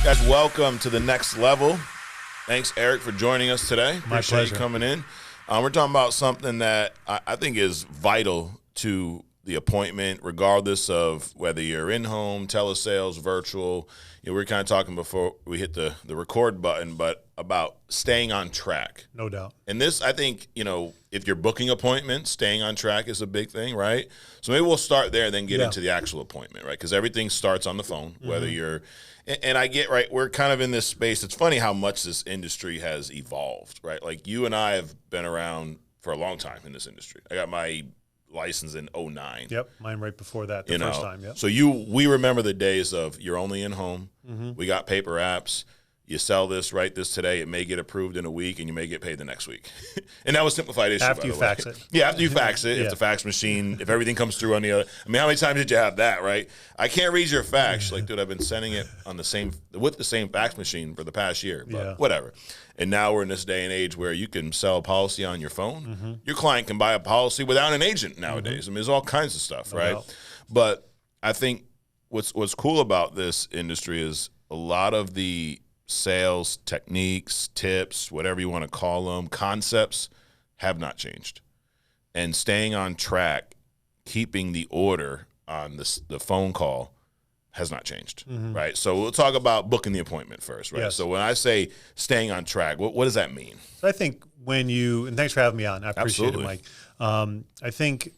Guys, welcome to the next level. Thanks, Eric, for joining us today. Appreciate pleasure. you coming in. We're talking about something that I think is vital to the appointment, regardless of whether you're in-home, telesales, virtual. We were kind of talking before we hit the record button, but about staying on track. No doubt. And this, I think, if you're booking appointments, staying on track is a big thing, right? So maybe we'll start there and then get into the actual appointment, right? Because everything starts on the phone, whether you're – and I get, right, we're kind of in this space. It's funny how much this industry has evolved, right? Like you and I have been around for a long time in this industry. I got my license in 2009. Yep, mine right before that, the first time, yep. So we remember the days of you're only in home. We got paper apps. You sell this, write this today, it may get approved in a week, and you may get paid the next week. And that was simplified issue, After by you the way. fax it. Yeah, after you fax it, Yeah. if the fax machine, if everything comes through on the other. I mean, how many times did you have that, right? I can't read your fax. Like, dude, I've been sending it with the same fax machine for the past year, but whatever. And now we're in this day and age where you can sell a policy on your phone. Your client can buy a policy without an agent nowadays. I mean, there's all kinds of stuff, right? doubt. But I think what's cool about this industry is a lot of the sales techniques, tips, whatever you want to call them, concepts have not changed. And staying on track, keeping the order on the phone call has not changed, right? So we'll talk about booking the appointment first, right? Yes. So when I say staying on track, what does that mean? So I think and thanks for having me on. I appreciate Absolutely. it, Mike. I think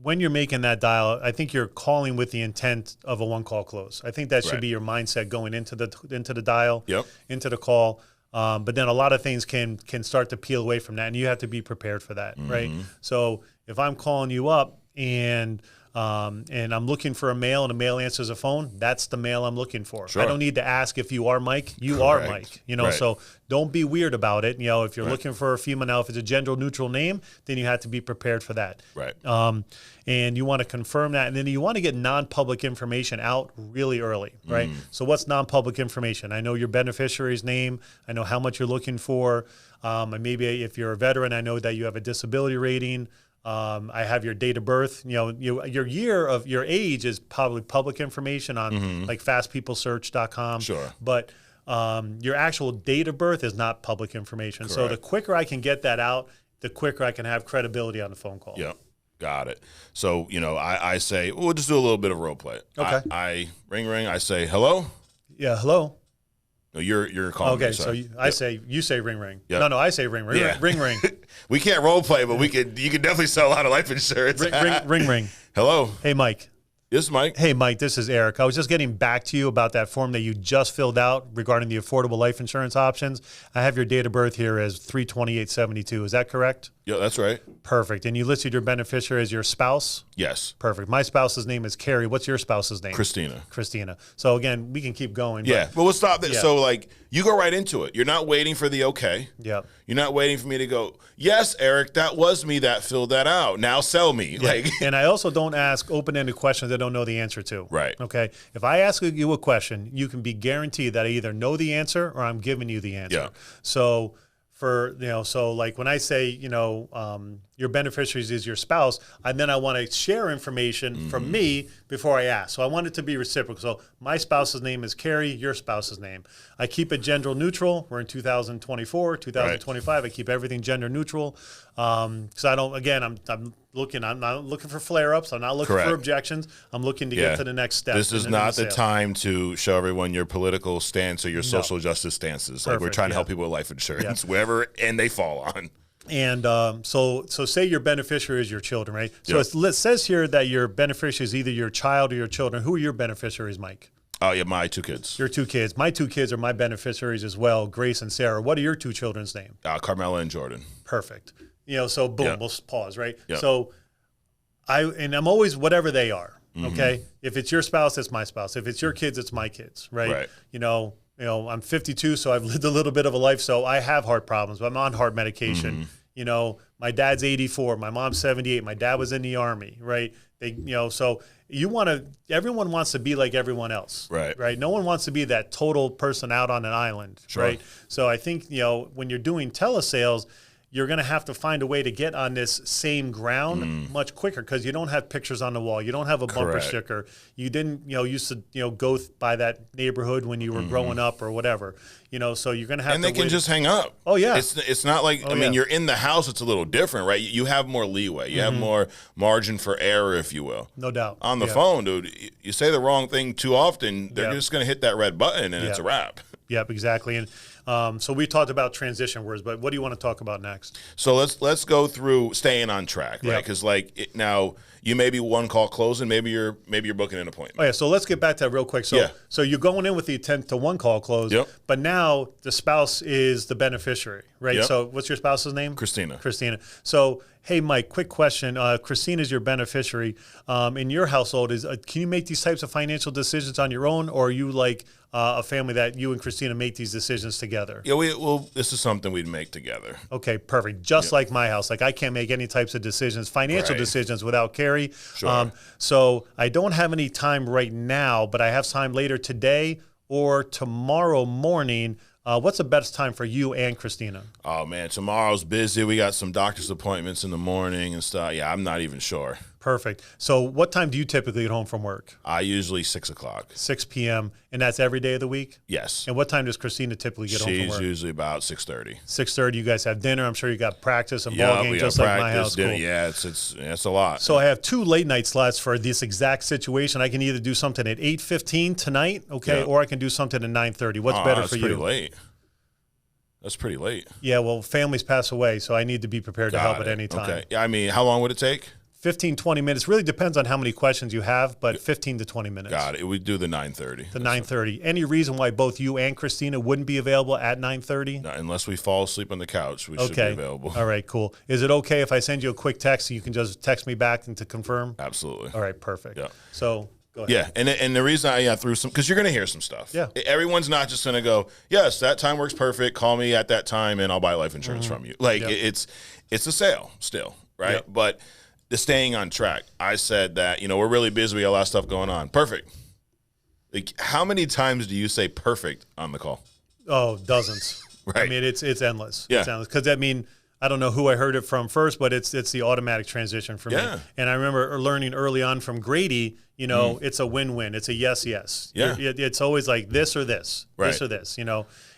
when you're making that dial, I think you're calling with the intent of a one-call close. I think that should Right. be your mindset going into the dial, Yep. into the call. But then a lot of things can start to peel away from that, and you have to be prepared for that, right? So if I'm calling you up and I'm looking for a male and a male answers a phone, that's the male I'm looking for. Sure. I don't need to ask if you are Mike. You are Correct. Mike. Right. So don't be weird about it. If you're Right. looking for a female, now if it's a gender neutral name, then you have to be prepared for that. Right. And you want to confirm that, and then you want to get non-public information out really early, right? So what's non-public information? I know your beneficiary's name. I know how much you're looking for. And maybe if you're a veteran, I know that you have a disability rating. I have your date of birth. Your year of your age is probably public information on like fastpeoplesearch.com. Sure. But your actual date of birth is not public information. So the Correct. quicker I can get that out, the quicker I can have credibility on the phone call. Yep. Got it. So, I say, we'll just do a little bit of role play. Okay. I ring, I say, hello? Yeah. Hello. No, you're calling me. Okay. So sorry. you say ring ring. Yep. No, I say ring ring. Yeah. Ring ring. We can't role play, but you can definitely sell a lot of life insurance. ring ring. Hello, Hey Mike. this is Mike. Hey Mike, this is Eric. I was just getting back to you about that form that you just filled out regarding the affordable life insurance options. I have your date of birth here as 3/28/72. Is that correct? Yeah, that's right. Perfect. And you listed your beneficiary as your spouse? Yes, Perfect. My spouse's name is Carrie. What's your spouse's name? Christina. Christina. So again, we can keep going. Yeah, but we'll stop there. Yeah. So, you go right into it. You're not waiting for the okay. Yep. You're not waiting for me to go, yes, Eric, that was me that filled that out. Now sell me. And I also don't ask open-ended questions I don't know the answer to. Right. Okay. If I ask you a question, you can be guaranteed that I either know the answer or I'm giving you the answer. Yeah. So when I say, your beneficiaries is your spouse, and then I want to share information from me before I ask. So I want it to be reciprocal. So my spouse's name is Carrie, your spouse's name. I keep it gender neutral. We're in 2024, 2025. I keep everything gender neutral. Because I don't, again, I'm not looking for flare-ups. I'm not looking Correct. for objections. I'm looking to get to the next step. This is in not the sale. time to show everyone your political stance or your social justice stances. We're Perfect, trying to yeah. help people with life insurance, wherever and they fall on. And so say your beneficiary is your children, right? So Yep. it says here that your beneficiary is either your child or your children. Who are your beneficiaries, Mike? Oh, yeah, my two kids. Your two kids. My two kids are my beneficiaries as well, Grace and Sarah. What are your two children's names? Carmela and Jordan. Perfect. So boom, Yep. we'll pause, right? Yep. So I'm always whatever they are, okay? If it's your spouse, it's my spouse. If it's your kids, it's my kids, right? Right. I'm 52, so I've lived a little bit of a life, so I have heart problems, but I'm on heart medication. My dad's 84, my mom's 78, my dad was in the Army, right? So everyone wants to be like everyone else, Right. No one wants to be that total person out on an island, Sure. right? So I think, when you're doing telesales, you're going to have to find a way to get on this same ground much quicker because you don't have pictures on the wall. You don't have a bumper Correct. sticker. You didn't, used to, go by that neighborhood when you were growing up or whatever, so you're going to have And to they can wait. just hang up. Oh, yeah. It's not like, I mean, you're in the house, it's a little different, right? You have more leeway. You have more margin for error, if you will. No doubt. On the phone, dude, you say the wrong thing too often, they're just going to hit that red button and it's a wrap. Yep, exactly. And so we talked about transition words, but what do you want to talk about next? So let's go through staying on track, right? Because now you may be one call closing, maybe you're booking an appointment. Oh yeah, so let's get back to that real quick. So you're going in with the intent to one call close, but now the spouse is the beneficiary, right? Yep. So what's your spouse's name? Christina. So hey, Mike, quick question. Christina's your beneficiary. In your household, can you make these types of financial decisions on your own, or are you like a family that you and Christina make these decisions together? Yeah, this is something we'd make together. Okay, perfect. Just like my house. Like I can't make any types of decisions, financial decisions without Carrie. Sure. So I don't have any time right now, but I have time later today or tomorrow morning. What's the best time for you and Christina? Oh, man, tomorrow's busy. We got some doctor's appointments in the morning and stuff. Yeah, I'm not even sure. Perfect. So what time do you typically get home from work? Usually 6 o'clock. 6 p.m. And that's every day of the week? Yes. And what time does Christina typically get home from work? She's usually about 6:30. 6:30, you guys have dinner. I'm sure you got practice and ball game just like my house. Dinner. Cool. Yeah, it's a lot. So I have 2 late night slots for this exact situation. I can either do something at 8:15 tonight, or I can do something at 9:30. What's better for you? That's pretty late. That's pretty late. Yeah, well, families pass away, so I need to be prepared to help at any time. Okay. Yeah, I mean, how long would it take? 15, 20 minutes. Really depends on how many questions you have, but 15 to 20 minutes. Got it. We do the 9:30. The 9:30. Any reason why both you and Christina wouldn't be available at 9:30? No, unless we fall asleep on the couch, we should be available. All right, cool. Is it okay if I send you a quick text so you can just text me back and to confirm? Absolutely. All right, perfect. Yeah. So go ahead. Yeah, and the reason I threw some, because you're going to hear some stuff. Yeah. Everyone's not just going to go, yes, that time works perfect. Call me at that time and I'll buy life insurance from you. Like it's a sale still, right? Yep. But the staying on track. I said that, we're really busy. We got a lot of stuff going on. Perfect. Like, how many times do you say perfect on the call? Oh, dozens. Right. I mean, it's endless. Yeah. It's endless. Because, I don't know who I heard it from first, but it's the automatic transition for me. And I remember learning early on from Grady, it's a win-win. It's a yes. Yeah. It's always like this or this, this or this,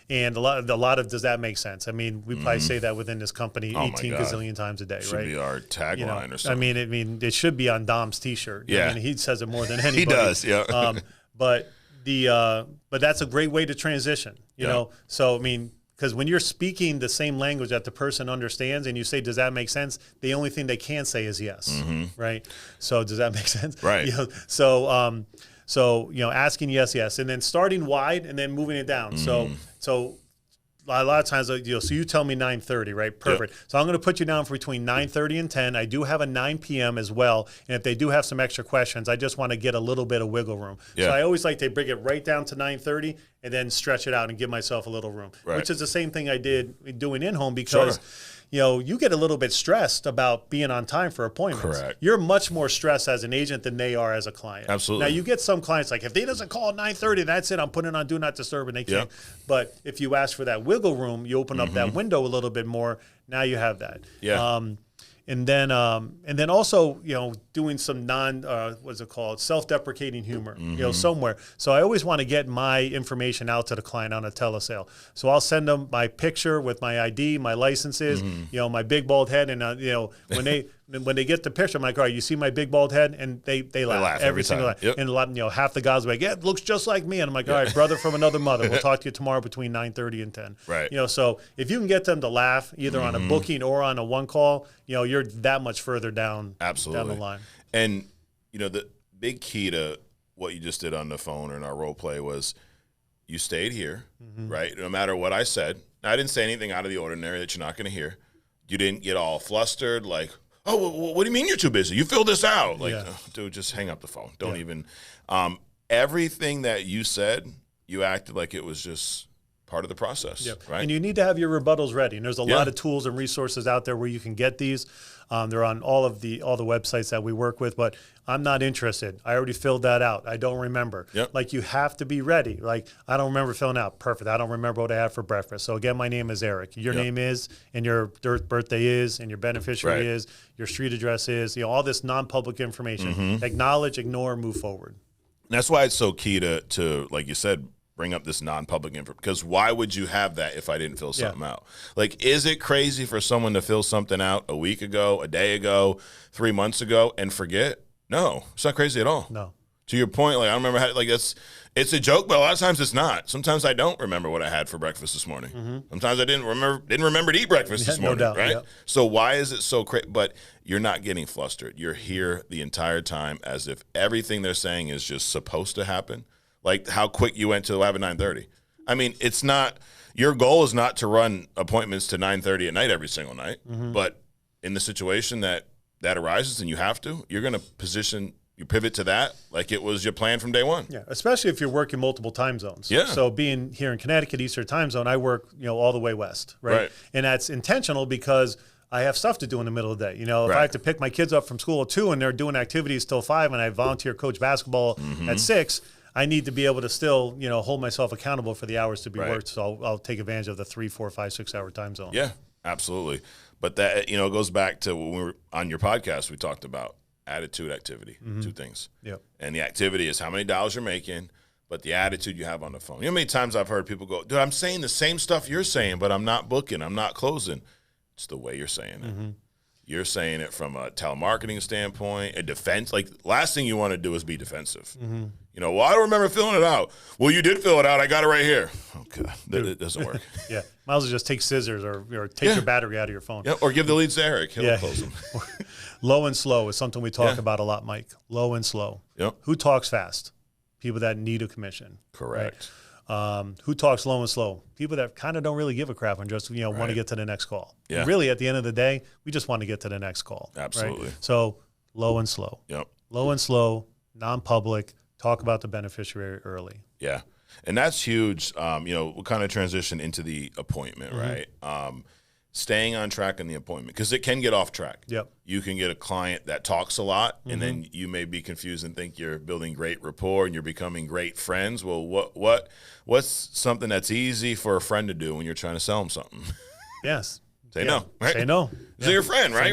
And a lot of does that make sense? I mean, we probably say that within this company 18 gazillion times a day, should right? Should be our tagline or something. I mean, it should be on Dom's T-shirt. Yeah. I mean, he says it more than anybody. He does, yeah. But that's a great way to transition, you know? So, I mean, because when you're speaking the same language that the person understands and you say, does that make sense? The only thing they can say is yes, right? So does that make sense? Right. So asking yes, and then starting wide and then moving it down. So a lot of times, so you tell me 9:30, right? Perfect. Yep. So I'm going to put you down for between 9:30 and 10. I do have a 9 p.m. as well. And if they do have some extra questions, I just want to get a little bit of wiggle room. So I always like to bring it right down to 9:30 and then stretch it out and give myself a little room, which is the same thing I did doing in-home because you get a little bit stressed about being on time for appointments. Correct. You're much more stressed as an agent than they are as a client. Absolutely. Now, you get some clients like, if they doesn't call at 9:30, that's it. I'm putting it on Do Not Disturb, and they can't. But if you ask for that wiggle room, you open up that window a little bit more. Now you have that. Yeah. And then also, doing some what's it called? Self-deprecating humor, somewhere. So I always want to get my information out to the client on a telesale. So I'll send them my picture with my ID, my licenses, my big bald head. And, when they get the picture, I'm like, all right, you see my big bald head? And they laugh every single time. Yep. And a lot, half the guys are like, yeah, it looks just like me. And I'm like, all right, brother from another mother. We'll talk to you tomorrow between 9:30 and 10. Right. So if you can get them to laugh either on a booking or on a one call, you're that much further down the line. And, the big key to what you just did on the phone or in our role play was you stayed here, right? No matter what I said. I didn't say anything out of the ordinary that you're not going to hear. You didn't get all flustered like, oh, what do you mean you're too busy? You fill this out. Like, dude, just hang up the phone. Don't even. Everything that you said, you acted like it was just part of the process, Yep. right? And you need to have your rebuttals ready. And there's a Yeah. lot of tools and resources out there where you can get these. They're on all the websites that we work with, but I'm not interested. I already filled that out. I don't remember. Yep. Like, you have to be ready. Like, I don't remember filling out. Perfect. I don't remember what I had for breakfast. So again, my name is Eric. Your Yep. name is, and your birthday is, and your beneficiary Right. is, your street address is, all this non-public information. Acknowledge, ignore, move forward. And that's why it's so key to like you said, bring up this non-public info, because why would you have that if I didn't fill something out? Like, is it crazy for someone to fill something out a week ago, a day ago, 3 months ago and forget? No, it's not crazy at all. No. To your point, like, I don't remember how, like, it's a joke, but a lot of times it's not. Sometimes I don't remember what I had for breakfast this morning. Sometimes I didn't remember to eat breakfast this No morning, doubt, right? yeah. So why is it so crazy? But you're not getting flustered. You're here the entire time as if everything they're saying is just supposed to happen. Like how quick you went to the lab at 9:30. I mean, it's not, your goal is not to run appointments to 9:30 at night every single night. But in the situation that arises and you have to, you're going to you pivot to that like it was your plan from day one. Yeah, especially if you're working multiple time zones. Yeah. So being here in Connecticut, Eastern time zone, I work, all the way west, right? And that's intentional because I have stuff to do in the middle of the day. If I have to pick my kids up from school at 2 and they're doing activities till 5 and I volunteer coach basketball at 6, I need to be able to still, hold myself accountable for the hours to be worked. So I'll take advantage of the 3, 4, 5, 6 hour time zone. Yeah, absolutely. But that, it goes back to when we were on your podcast, we talked about attitude, activity, two things. Yep. And the activity is how many dollars you're making, but the attitude you have on the phone. You know how many times I've heard people go, dude, I'm saying the same stuff you're saying, but I'm not booking, I'm not closing. It's the way you're saying it. You're saying it from a telemarketing standpoint, a defense. Like, last thing you want to do is be defensive. Well, I don't remember filling it out. Well, you did fill it out. I got it right here. Oh, God. It doesn't work. Yeah. Might as well just take scissors or take your battery out of your phone. Yeah, or give the leads to Eric. He'll close them. Low and slow is something we talk about a lot, Mike. Low and slow. Yep. Who talks fast? People that need a commission. Correct. Right? Who talks low and slow? People that kind of don't really give a crap and just want to get to the next call. Yeah. And really, at the end of the day, we just want to get to the next call. Absolutely. Right? So low and slow. Yep. Low and slow, non-public. Talk about the beneficiary early. Yeah. And that's huge. We'll kind of transition into the appointment, right? Staying on track in the appointment, because it can get off track. Yep. You can get a client that talks a lot, and then you may be confused and think you're building great rapport and you're becoming great friends. Well, what's something that's easy for a friend to do when you're trying to sell them something? Yes. Say no, right? Say no. So your friend, right?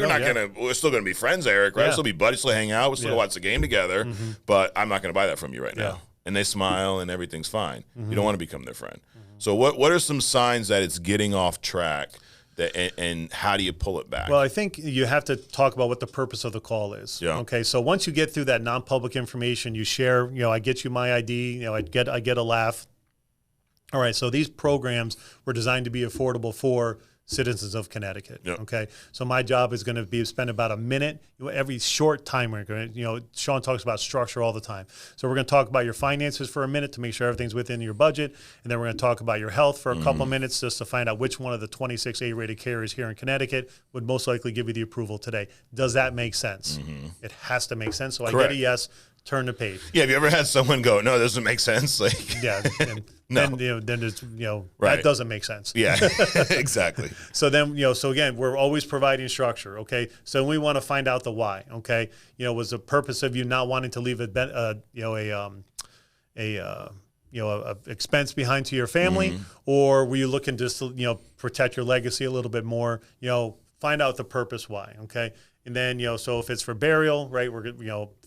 We're still gonna be friends, Eric, right? Yeah. We'll still be buddies, still hang out, we'll still watch the game together, but I'm not gonna buy that from you right now. And they smile and everything's fine. You don't want to become their friend. So what are some signs that it's getting off track? And how do you pull it back? Well, I think you have to talk about what the purpose of the call is. Yeah. Okay. So once you get through that non-public information, you share, I get you my ID, I get a laugh. All right. So these programs were designed to be affordable for citizens of Connecticut. Yep. Okay. So my job is going to be spend about a minute every short time. We're going to, Sean talks about structure all the time. So we're going to talk about your finances for a minute to make sure everything's within your budget. And then we're going to talk about your health for a couple minutes just to find out which one of the 26 A-rated carriers here in Connecticut would most likely give you the approval today. Does that make sense? It has to make sense. So Correct. I get a yes. Turn the page. Yeah, have you ever had someone go, no, this doesn't make sense? Like, Yeah. And No. then it's, Right. that doesn't make sense. yeah, exactly. So then, so again, we're always providing structure. Okay. So we want to find out the why. Okay. Was the purpose of you not wanting to leave a expense behind to your family, or were you looking just to, protect your legacy a little bit more? Find out the purpose why. Okay. And then, so if it's for burial, right, we're,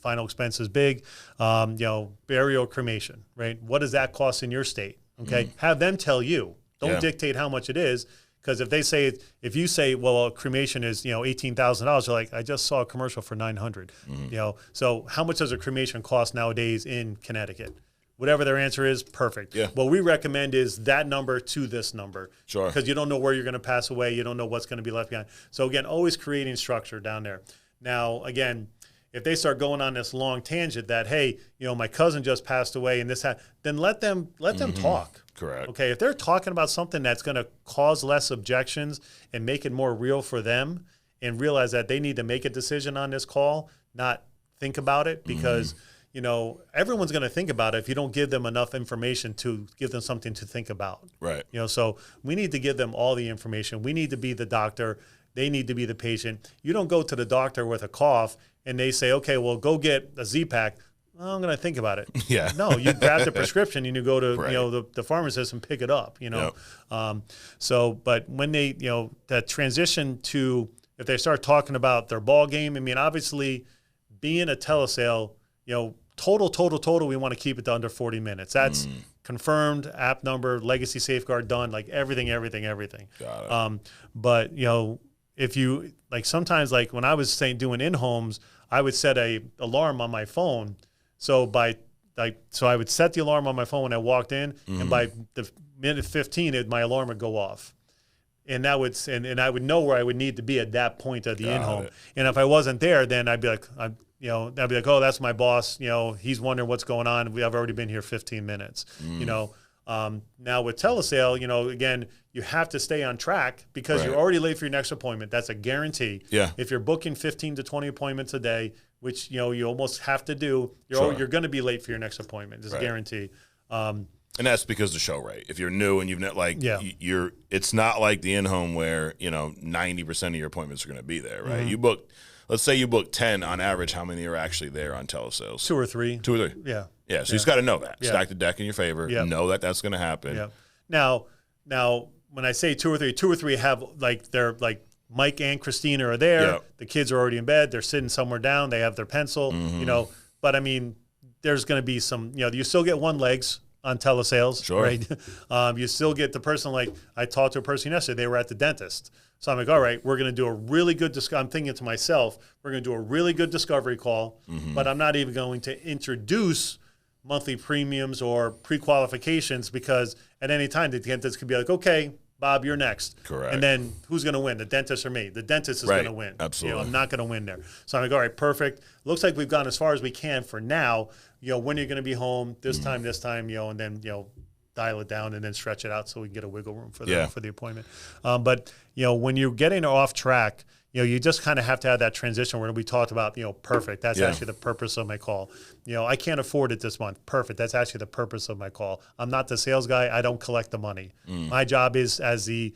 final expense is big, burial, cremation, right? What does that cost in your state? Okay. Have them tell you, don't dictate how much it is. Because if you say, well, cremation is, $18,000, you're like, I just saw a commercial for $900. So how much does a cremation cost nowadays in Connecticut? Whatever their answer is, perfect. Yeah. What we recommend is that number to this number. Sure. Because you don't know where you're going to pass away. You don't know what's going to be left behind. So again, always creating structure down there. Now, again, if they start going on this long tangent that, hey, my cousin just passed away and then let them talk. Correct. Okay. If they're talking about something that's going to cause less objections and make it more real for them and realize that they need to make a decision on this call, not think about it because everyone's going to think about it if you don't give them enough information to give them something to think about. Right. So we need to give them all the information. We need to be the doctor. They need to be the patient. You don't go to the doctor with a cough and they say, okay, well, go get a Z-Pack. Well, I'm going to think about it. Yeah. No, you grab the prescription and you go to, Right. the pharmacist and pick it up, Yep. But when they, that transition to, if they start talking about their ball game, I mean, obviously being a telesale, total, we want to keep it to under 40 minutes. That's confirmed, app number, legacy safeguard done, like everything. Got it. But, if you, like sometimes like when I was doing in-homes, I would set a alarm on my phone. So I would set the alarm on my phone when I walked in, and by the minute 15, my alarm would go off. And that would, and I would know where I would need to be at that point of the in-home. And if I wasn't there, then I'd be like, I'd be like, oh, that's my boss. He's wondering what's going on. I've already been here 15 minutes. Now with telesale, again, you have to stay on track because you're already late for your next appointment. That's a guarantee. Yeah. If you're booking 15 to 20 appointments a day, which you almost have to do, you're going to be late for your next appointment. It's a guarantee. And that's because the show rate. If you're new and you've not it's not like the in-home where 90% of your appointments are going to be there, right? Mm-hmm. Let's say you book 10 on average. How many are actually there on telesales? 2 or 3. 2 or 3. Yeah. Yeah. So you just got to know that. Yeah. Stack the deck in your favor. Yeah. Know that that's going to happen. Yeah. Now, when I say 2 or 3 have they're like Mike and Christina are there. Yeah. The kids are already in bed. They're sitting somewhere down. They have their pencil. But I mean, there's going to be some. You still get one legs on telesales, Sure. right? You still get the person. Like I talked to a person yesterday. They were at the dentist. So I'm like, all right, we're going to do a really good I'm thinking to myself, we're going to do a really good discovery call, but I'm not even going to introduce monthly premiums or pre-qualifications because at any time the dentist could be like, okay, Bob, you're next. Correct. And then who's going to win, the dentist or me? The dentist is going to win. Absolutely. I'm not going to win there. So I'm like, all right, perfect. Looks like we've gone as far as we can for now. When are you going to be home? This time, and then, dial it down and then stretch it out so we can get a wiggle room for the appointment. But when you're getting off track, you just kind of have to have that transition where we talked about, perfect. That's actually the purpose of my call. I can't afford it this month. Perfect. That's actually the purpose of my call. I'm not the sales guy. I don't collect the money. My job is as the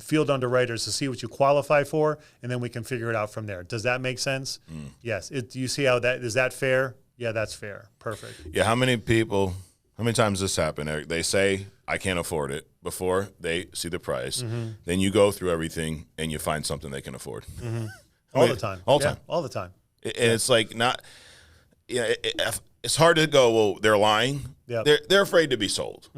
field underwriters to see what you qualify for, and then we can figure it out from there. Does that make sense? Yes. Do you see how is that fair? Yeah, that's fair. Perfect. Yeah. How many times this happen, Eric? They say, I can't afford it before they see the price. Then you go through everything and you find something they can afford. All the time. All the time. All the time. And it's like not, it's hard to go, well, they're lying. Yep. They're afraid to be sold.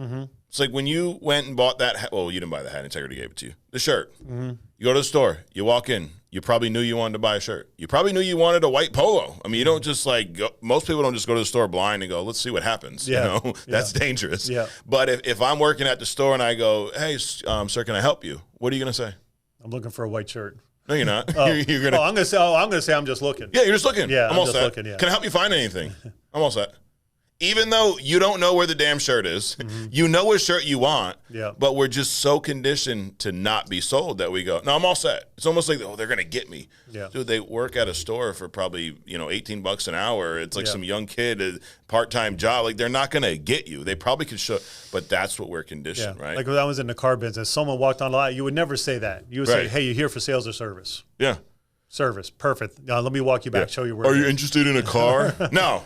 It's like when you went and bought that hat. Well, you didn't buy the hat. Integrity gave it to you. The shirt. You go to the store. You walk in. You probably knew you wanted to buy a shirt. You probably knew you wanted a white polo. I mean, you don't just go. Most people don't just go to the store blind and go, let's see what happens. That's dangerous. Yeah. But if I'm working at the store and I go, hey, sir, can I help you? What are you going to say? I'm looking for a white shirt. No, you're not. You're I'm going to say I'm just looking. Yeah, you're just looking. Yeah, I'm all just set. looking, yeah. Can I help you find anything? I'm all set. Even though you don't know where the damn shirt is, you know what shirt you want, but we're just so conditioned to not be sold that we go, no, I'm all set. It's almost like, they're going to get me. Yeah. Dude, they work at a store for probably, $18 an hour. It's like some young kid, a part-time job. Like, they're not going to get you. They probably could show, but that's what we're conditioned, right? Like when I was in the car business, someone walked on the lot, you would never say that. You would say, hey, you here for sales or service? Yeah. Service. Perfect. Let me walk you back, show you where Are you interested in a car? No.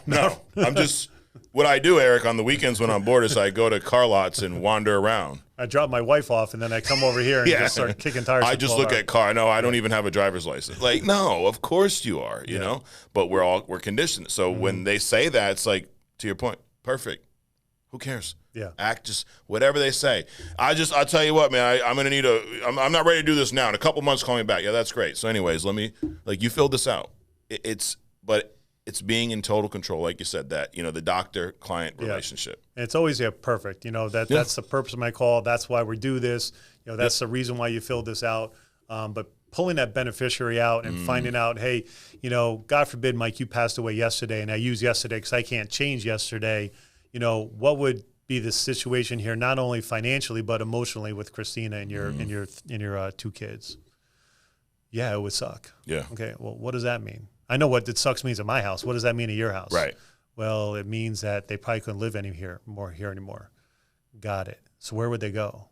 I'm just... What I do, Eric, on the weekends when I'm bored is I go to car lots and wander around. I drop my wife off, and then I come over here and just start kicking tires. I just look at car. No, I don't even have a driver's license. Like, no, of course you are, you know? But we're conditioned. So when they say that, it's like, to your point, perfect. Who cares? Yeah. Act just whatever they say. I'll tell you what, man, I'm going to need I'm not ready to do this now. In a couple months, call me back. Yeah, that's great. So anyways, you filled this out. It's being in total control, like you said, that, the doctor-client relationship. And it's always perfect. That's the purpose of my call. That's why we do this. That's the reason why you filled this out. But pulling that beneficiary out and finding out, hey, God forbid, Mike, you passed away yesterday, and I use yesterday because I can't change yesterday. What would be the situation here, not only financially but emotionally with Christina and your 2 kids? Yeah, it would suck. Yeah. Okay. Well, what does that mean? I know what it sucks means at my house. What does that mean at your house? Right. Well, it means that they probably couldn't live here anymore. Got it. So where would they go?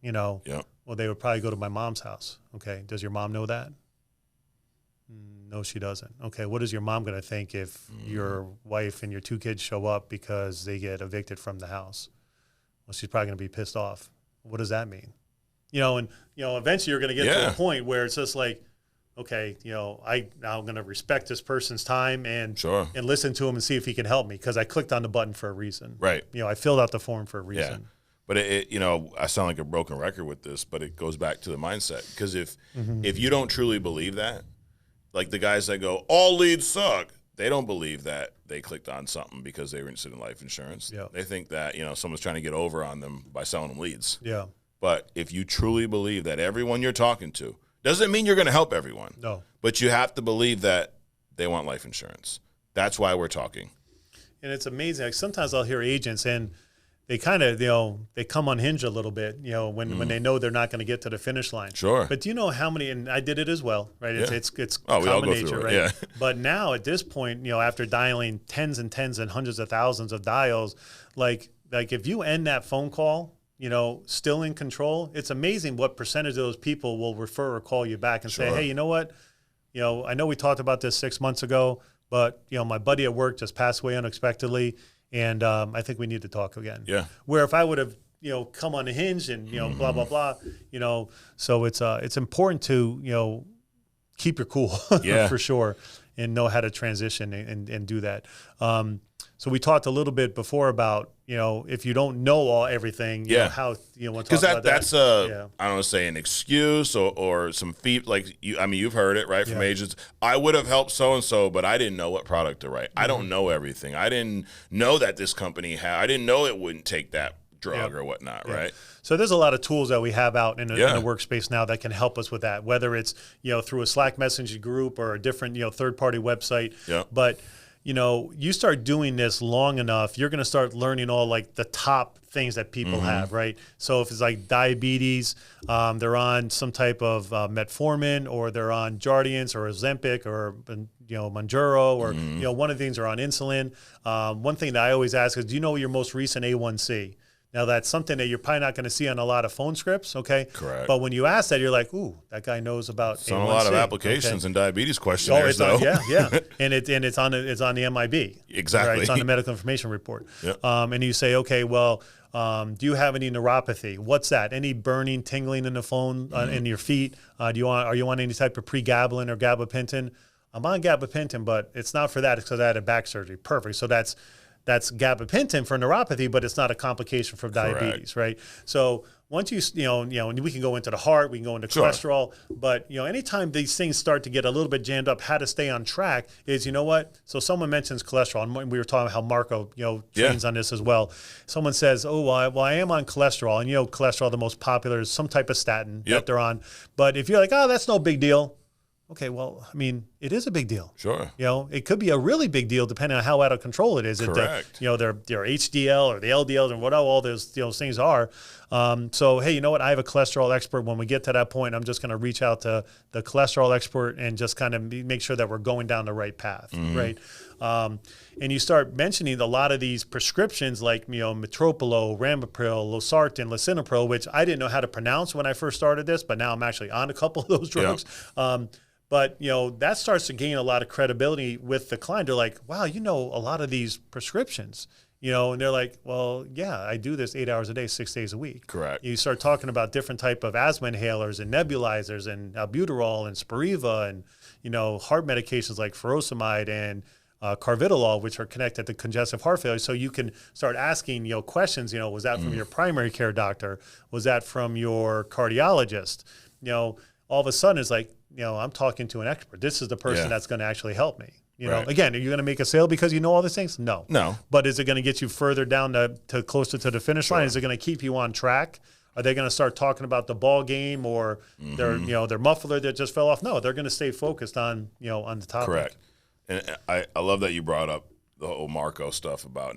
Well, they would probably go to my mom's house. Okay. Does your mom know that? No, she doesn't. Okay. What is your mom going to think if your wife and your 2 kids show up because they get evicted from the house? Well, she's probably going to be pissed off. What does that mean? Eventually you're going to get to a point where it's just like, okay, I'm going to respect this person's time and listen to him and see if he can help me because I clicked on the button for a reason. Right. I filled out the form for a reason. Yeah. But I sound like a broken record with this, but it goes back to the mindset. Because if you don't truly believe that, like the guys that go, all leads suck, they don't believe that they clicked on something because they were interested in life insurance. Yeah. They think that, someone's trying to get over on them by selling them leads. Yeah. But if you truly believe that everyone you're talking to, doesn't mean you're going to help everyone. No. But you have to believe that they want life insurance. That's why we're talking. And it's amazing. Like sometimes I'll hear agents and they kind of, they come unhinged a little bit, when they know they're not going to get to the finish line. Sure. But do you know how many, and I did it as well, right? It's common nature, right? Yeah. But now at this point, after dialing tens and hundreds of thousands of dials, like if you end that phone call, still in control, it's amazing what percentage of those people will refer or call you back and say, hey, you know what? I know we talked about this 6 months ago, but, my buddy at work just passed away unexpectedly, and I think we need to talk again. Yeah. Where if I would have, come unhinged and, blah, blah, blah, so it's important to, keep your cool for sure and know how to transition and do that. So we talked a little bit before about, if you don't know everything, how you want to talk about that. That's I don't want to say an excuse or some fee, like you've heard it, right, from agents. I would have helped so-and-so, but I didn't know what product to write. I don't know everything. I didn't know that this company I didn't know it wouldn't take that drug or whatnot, right? So there's a lot of tools that we have out in the workspace now that can help us with that, whether it's, through a Slack messaging group or a different, third-party website. Yeah. But you start doing this long enough, you're going to start learning all like the top things that people have, right? So if it's like diabetes, they're on some type of metformin, or they're on Jardiance or Ozempic or Mounjaro, or one of the things are on insulin. One thing that I always ask is, do you know your most recent A1C? Now, that's something that you're probably not going to see on a lot of phone scripts, okay? Correct. But when you ask that, you're like, ooh, that guy knows about A1C. On a lot of applications and diabetes questionnaires, though. And it's on the MIB. Exactly. Right? It's on the medical information report. Yep. And you say, okay, well, do you have any neuropathy? What's that? Any burning, tingling in the phone, in your feet? Are you on any type of pregabalin or gabapentin? I'm on gabapentin, but it's not for that. It's because I had a back surgery. Perfect. So that's gabapentin for neuropathy, but it's not a complication for diabetes, right? So once you we can go into the heart, we can go into cholesterol, but anytime these things start to get a little bit jammed up, how to stay on track is, so someone mentions cholesterol, and we were talking how Marco, trains on this as well. Someone says, oh, well, I am on cholesterol, and cholesterol, the most popular is some type of statin that they're on. But if you're like, oh, that's no big deal. Okay, well, it is a big deal. Sure. It could be a really big deal depending on how out of control it is. Correct. Their HDL or the LDL and what all those things are. So, hey, you know what? I have a cholesterol expert. When we get to that point, I'm just going to reach out to the cholesterol expert and just kind of make sure that we're going down the right path, right? And you start mentioning a lot of these prescriptions like, Metropolo, Ramipril, Losartan, Lisinopril, which I didn't know how to pronounce when I first started this, but now I'm actually on a couple of those drugs. But, that starts to gain a lot of credibility with the client. They're like, wow, a lot of these prescriptions, and they're like, well, yeah, I do this 8 hours a day, 6 days a week. Correct. You start talking about different type of asthma inhalers and nebulizers and albuterol and Spiriva and, heart medications like furosemide and carvedilol, which are connected to congestive heart failure. So you can start asking, questions, was that from your primary care doctor? Was that from your cardiologist? All of a sudden it's like, I'm talking to an expert. This is the person that's going to actually help me. Again, are you going to make a sale because you know all these things? No. But is it going to get you further down to closer to the finish line? Is it going to keep you on track? Are they going to start talking about the ball game or their muffler that just fell off? No, they're going to stay focused on the topic. Correct. And I love that you brought up the whole Marco stuff about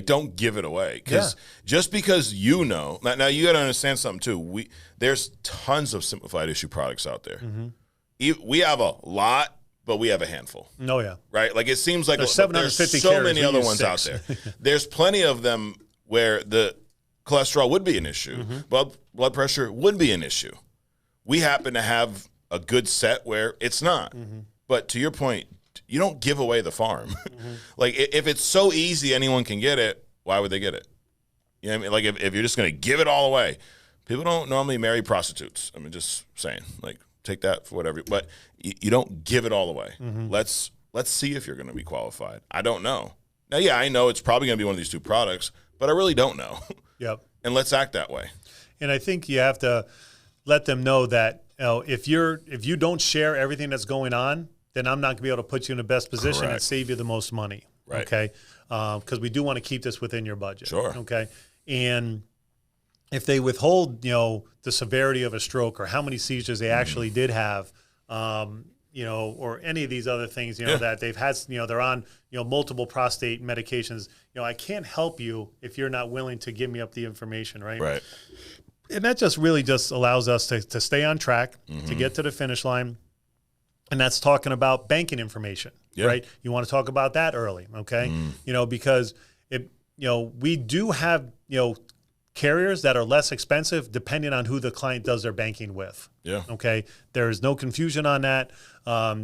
don't give it away. Because just because now you got to understand something too. There's tons of simplified issue products out there. We have a lot, but we have a handful. Oh, yeah. Right? Like, it seems like There's there's 750 so carriers, many we other use ones 6. out there. There's plenty of them where the cholesterol would be an issue. Blood pressure would be an issue. We happen to have a good set where it's not. But to your point, you don't give away the farm. Like, if it's so easy anyone can get it, why would they get it? You know what I mean? Like, if you're just going to give it all away, people don't normally marry prostitutes. I mean, just saying, like, take that for whatever. But you don't give it all away. Let's see if you're going to be qualified. I don't know. Now, yeah, I know it's probably going to be one of these two products, but I really don't know. Yep. And let's act that way. And I think you have to let them know that, you know, if you don't share everything that's going on, then I'm not going to be able to put you in the best position and save you the most money. Right. Okay. Because we do want to keep this within your budget. Sure. Okay. And if they withhold, you know, the severity of a stroke or how many seizures they actually did have, you know, or any of these other things, you know, that they've had, you know, they're on, you know, multiple prostate medications, you know, I can't help you if you're not willing to give me up the information. Right. Right. And that just really just allows us to stay on track, to get to the finish line. And that's talking about banking information, right? You want to talk about that early, okay? You know, because we do have, you know, carriers that are less expensive depending on who the client does their banking with. Yeah. Okay. There's no confusion on that.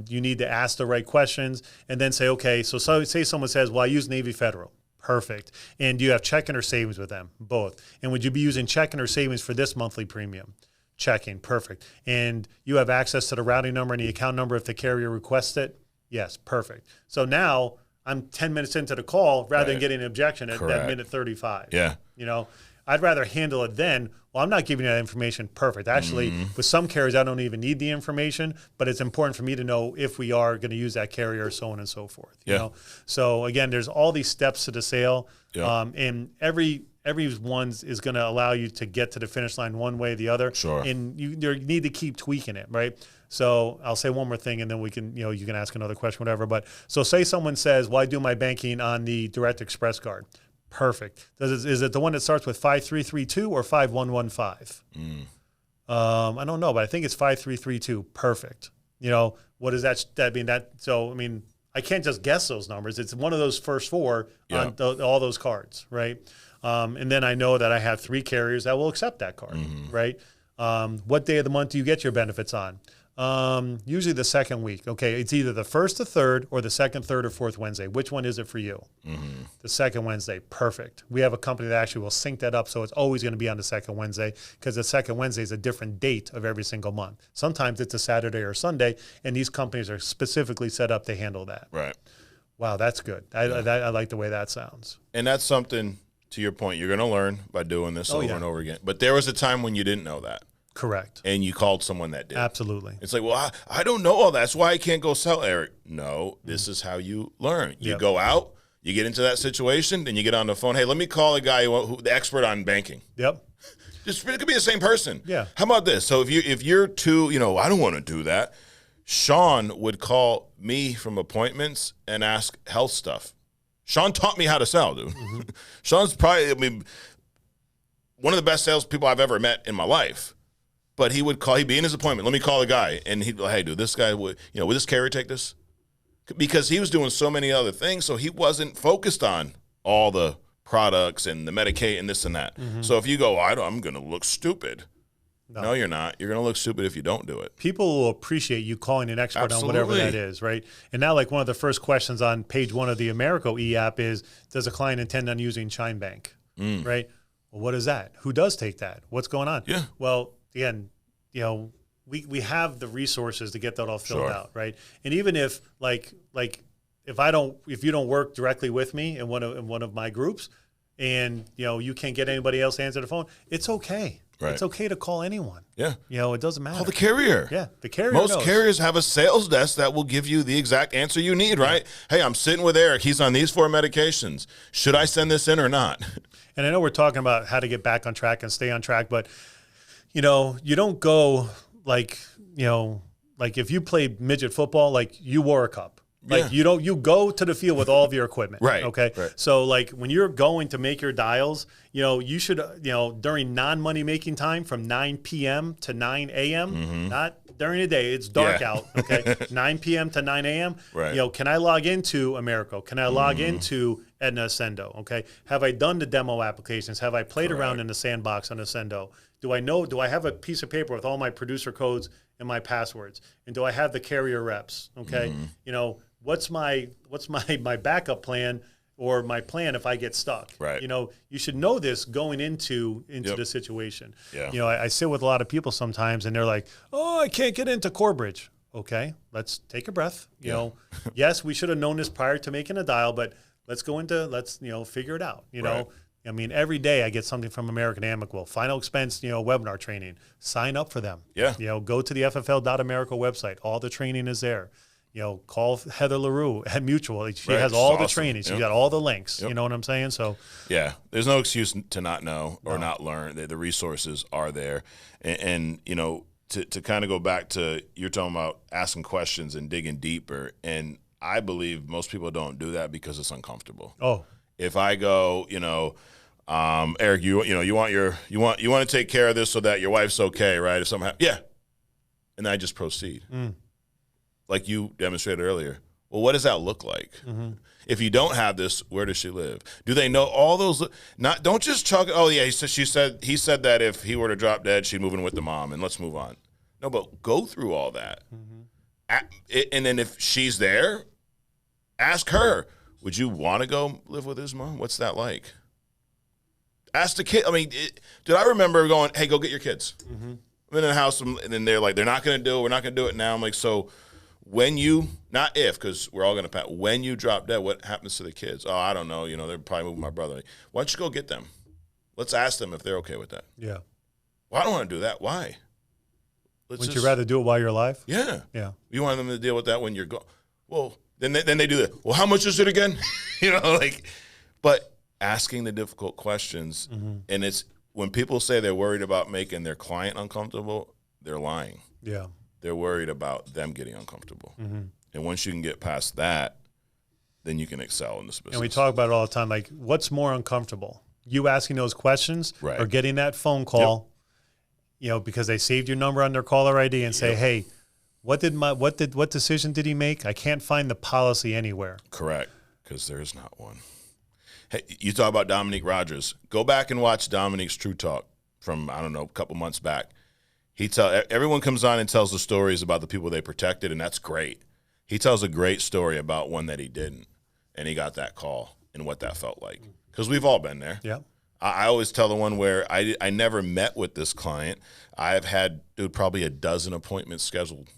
You need to ask the right questions and then say, okay, so say someone says, well, I use Navy Federal. Perfect. And do you have checking or savings with them? Both. And would you be using checking or savings for this monthly premium? Checking. Perfect. And you have access to the routing number and the account number if the carrier requests it? Yes. Perfect. So now I'm 10 minutes into the call rather than getting an objection at minute 35. Yeah. You know, I'd rather handle it then. Well, I'm not giving you that information. Perfect. Actually, with some carriers, I don't even need the information, but it's important for me to know if we are going to use that carrier, so on and so forth. You know? So again, there's all these steps to the sale, and every one's is going to allow you to get to the finish line one way or the other. Sure. And you need to keep tweaking it, right? So I'll say one more thing, and then we can, you know, you can ask another question, whatever. But so say someone says, well, I do my banking on the Direct Express card. Perfect. Is it the one that starts with 5332 or 5115? I don't know, but I think it's 5332. Perfect. You know, what does that mean? So, I mean, I can't just guess those numbers. It's one of those first four on all those cards, right? And then I know that I have 3 carriers that will accept that card, right? What day of the month do you get your benefits on? Usually the second week. Okay, it's either the first, the third, or the second, third, or fourth Wednesday. Which one is it for you? The second Wednesday. Perfect. We have a company that actually will sync that up, so it's always going to be on the second Wednesday because the second Wednesday is a different date of every single month. Sometimes it's a Saturday or Sunday, and these companies are specifically set up to handle that. Right. Wow, that's good. I like the way that sounds. And that's something, to your point, you're going to learn by doing this over and over again. But there was a time when you didn't know that. Correct. And you called someone that did. Absolutely. It's like, well, I don't know all that. That's why I can't go sell, Eric. No, this is how you learn. You go out, you get into that situation, then you get on the phone. Hey, let me call a guy who the expert on banking. Yep. Just it could be the same person. Yeah. How about this? So if you're too, you know, I don't want to do that. Sean would call me from appointments and ask health stuff. Sean taught me how to sell, dude. Sean's probably, I mean, one of the best salespeople I've ever met in my life. But he'd be in his appointment. Let me call the guy. And he'd go, hey, dude, this guy would this carrier take this? Because he was doing so many other things, so he wasn't focused on all the products and the Medicaid and this and that. So if you go, I'm going to look stupid. No, you're not. You're going to look stupid if you don't do it. People will appreciate you calling an expert on whatever that is, right? And now, like, one of the first questions on page 1 of the Americo e-app is, does a client intend on using Chime Bank, right? Well, what is that? Who does take that? What's going on? Yeah. Well, again, you know, we have the resources to get that all filled out, right? And even if if you don't work directly with me in one of my groups, and you know you can't get anybody else to answer the phone, it's okay. Right. It's okay to call anyone. Yeah. You know, it doesn't matter. Call the carrier. Yeah, the carrier Most knows. carriers have a sales desk that will give you the exact answer you need, right? Hey, I'm sitting with Eric. He's on these 4 medications. Should I send this in or not? And I know we're talking about how to get back on track and stay on track, but you know, you don't go like if you played midget football, like you wore a cup. Like you go to the field with all of your equipment. Right. Okay. Right. So like when you're going to make your dials, you should, during non-money making time from 9 p.m. to 9 a.m., not during the day, it's dark out. Okay. 9 p.m. to 9 a.m. Right. Can I log into Americo? Can I log into Edna Ascendo? Okay. Have I done the demo applications? Have I played around in the sandbox on Ascendo? Do I have a piece of paper with all my producer codes and my passwords? And do I have the carrier reps? Okay. What's my backup plan or my plan if I get stuck? Right. You should know this going into the situation. Yeah. I sit with a lot of people sometimes and they're like, oh, I can't get into Corebridge. Okay, let's take a breath. Yes, we should have known this prior to making a dial, but let's figure it out. Right. I mean, every day I get something from American Amicable, final expense, webinar training. Sign up for them. Yeah. Go to the FFL.America website. All the training is there. Call Heather LaRue at Mutual. She has all the training. She's got all the links. You know what I'm saying? So yeah, there's no excuse to not know or not learn. The resources are there, and to kind of go back to you're talking about asking questions and digging deeper, and I believe most people don't do that because it's uncomfortable. Oh, if I go, Eric, you want to take care of this so that your wife's okay, right? If something happens, yeah, and then I just proceed. Like you demonstrated earlier. Well, what does that look like? If you don't have this, where does she live? Do they know all those? Don't just chalk it. Oh yeah, he said that if he were to drop dead, she'd move in with the mom, and let's move on. No, but go through all that, and then if she's there, ask her. Would you want to go live with his mom? What's that like? Ask the kid. I mean, did I remember going, "Hey, go get your kids." I'm in the house, and then they're like, "They're not going to do it. We're not going to do it now." I'm like, so. When you, not if, because we're all going to pass, when you drop dead, what happens to the kids? Oh, I don't know. They're probably moving my brother. Why don't you go get them? Let's ask them if they're okay with that. Yeah. Well, I don't want to do that. Why? Wouldn't you rather do it while you're alive? Yeah. Yeah. You want them to deal with that when you're gone. Well, then they do that. Well, how much is it again? But asking the difficult questions, and it's when people say they're worried about making their client uncomfortable, they're lying. Yeah. They're worried about them getting uncomfortable. And once you can get past that, then you can excel in this business. And we talk about it all the time, like what's more uncomfortable? You asking those questions or getting that phone call, because they saved your number on their caller ID and say, hey, what decision did he make? I can't find the policy anywhere. Correct, because there is not one. Hey, you talk about Dominique Rogers. Go back and watch Dominique's True Talk from, I don't know, a couple months back. Everyone comes on and tells the stories about the people they protected, and that's great. He tells a great story about one that he didn't, and he got that call and what that felt like. Because we've all been there. Yeah. I always tell the one where I never met with this client. I've had probably a dozen appointments scheduled.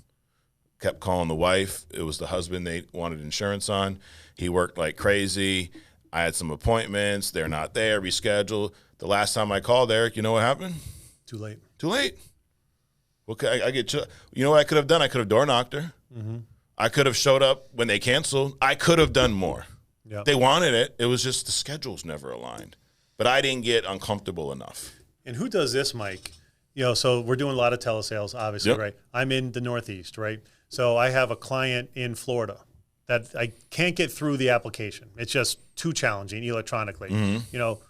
Kept calling the wife. It was the husband they wanted insurance on. He worked like crazy. I had some appointments. They're not there. Rescheduled. The last time I called Eric, you know what happened? Too late. Too late. Okay, I get you know what I could have done? I could have door knocked her. I could have showed up when they canceled. I could have done more. Yep. They wanted it. It was just the schedules never aligned. But I didn't get uncomfortable enough. And who does this, Mike? So we're doing a lot of telesales, obviously, right? I'm in the Northeast, right? So I have a client in Florida that I can't get through the application. It's just too challenging electronically.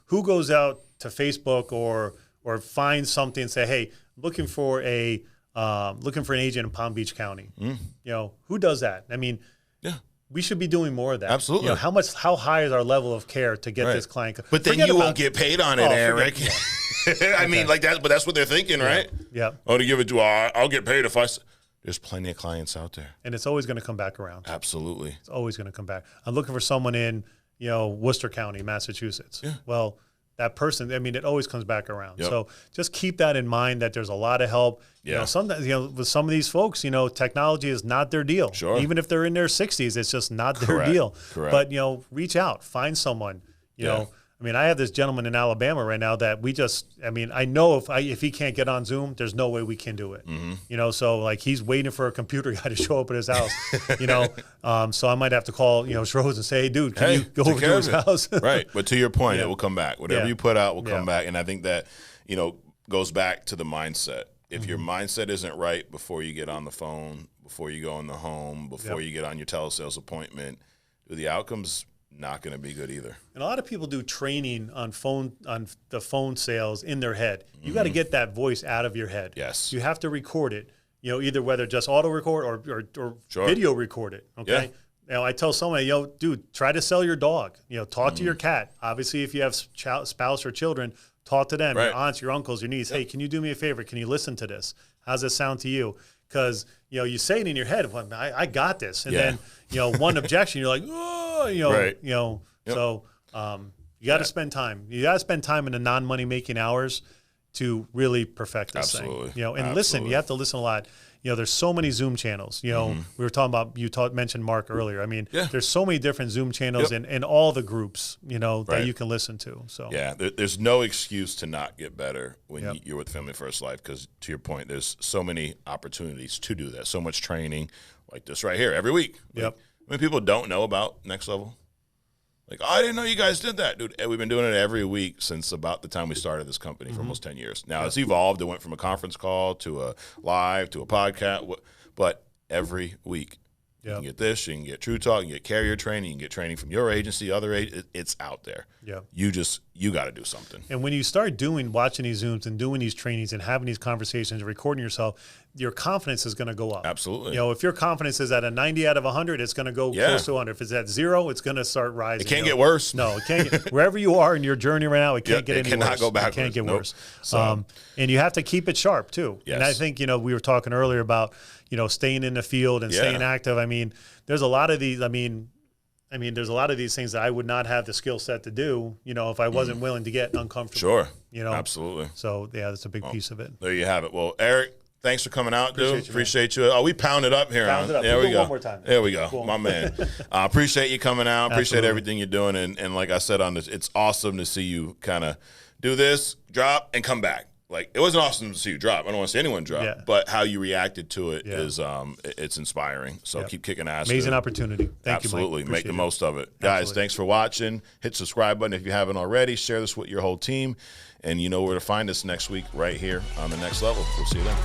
Who goes out to Facebook or finds something and say, hey, looking for an agent in Palm Beach County. Who does that? I mean, we should be doing more of that. Absolutely. How high is our level of care to get this client? But then you won't get paid on it, Eric. I mean, like that. But that's what they're thinking, right? Yeah. Oh, to give it to, I'll get paid if I. There's plenty of clients out there, and it's always going to come back around. Absolutely, it's always going to come back. I'm looking for someone in, Worcester County, Massachusetts. Yeah. Well, that person, I mean, it always comes back around. Yep. So just keep that in mind that there's a lot of help. Yeah. Sometimes, with some of these folks, technology is not their deal. Sure. Even if they're in their 60s, it's just not their Correct. deal. Correct. But, reach out, find someone, you know. I mean, I have this gentleman in Alabama right now that I know if he can't get on Zoom, there's no way we can do it. So like he's waiting for a computer guy to show up at his house, so I might have to call, Schroes and say, hey, dude, can you go over to his house? Right. But to your point, it will come back. Whatever you put out will come back. And I think that, goes back to the mindset. If your mindset isn't right before you get on the phone, before you go in the home, before you get on your telesales appointment, the outcome's not going to be good either. And a lot of people do training on the phone sales in their head. You got to get that voice out of your head. Yes. You have to record it. Either whether just auto record or video record it. Okay. Yeah. I tell somebody, dude, try to sell your dog. Talk to your cat. Obviously, if you have spouse or children, talk to them, your aunts, your uncles, your nieces. Hey, can you do me a favor? Can you listen to this? How's it sound to you? Because you say it in your head, well, I got this, and then one objection, you're like, oh, So you got to spend time. You got to spend time in the non-money making hours to really perfect this thing. And listen. You have to listen a lot. There's so many Zoom channels. We were talking about, mentioned Mark earlier. I mean, there's so many different Zoom channels in all the groups, that you can listen to. So there's no excuse to not get better when you're with Family First Life, because to your point, there's so many opportunities to do that. So much training like this right here every week. I mean, people don't know about Next Level. Like, oh, I didn't know you guys did that, dude. And we've been doing it every week since about the time we started this company for almost 10 years. Now, it's evolved. It went from a conference call to a live to a podcast, but every week. You can get this, you can get True Talk, you can get carrier training, you can get training from your agency, other it's out there. You got to do something. And when you start watching these Zooms and doing these trainings and having these conversations and recording yourself, your confidence is going to go up. Absolutely. If your confidence is at a 90 out of 100, it's going to go close to 100. If it's at 0, it's going to start rising. It can't get worse. No, it can't get, wherever you are in your journey right now, it can't get any worse. It cannot go backwards. It can't get worse. And you have to keep it sharp too. And I think, we were talking earlier about, staying in the field and staying active. I mean, there's a lot of these, there's a lot of these things that I would not have the skill set to do, if I wasn't willing to get uncomfortable. Sure. Absolutely. So that's a big piece of it. There you have it. Well, Eric, thanks for coming out, dude. Appreciate you. Oh, we pounded up here. There we go. One more time. There we go. Cool. My man. Appreciate you coming out. Appreciate everything you're doing. And like I said on this, it's awesome to see you kind of do this, drop, and come back. Like, it wasn't awesome to see you drop. I don't want to see anyone drop, but how you reacted to it is it's inspiring. So keep kicking ass. Amazing opportunity. Thank you, Mike. Absolutely. Make the most of it. Guys, thanks for watching. Hit subscribe button if you haven't already. Share this with your whole team. And you know where to find us next week right here on The Next Level. We'll see you then.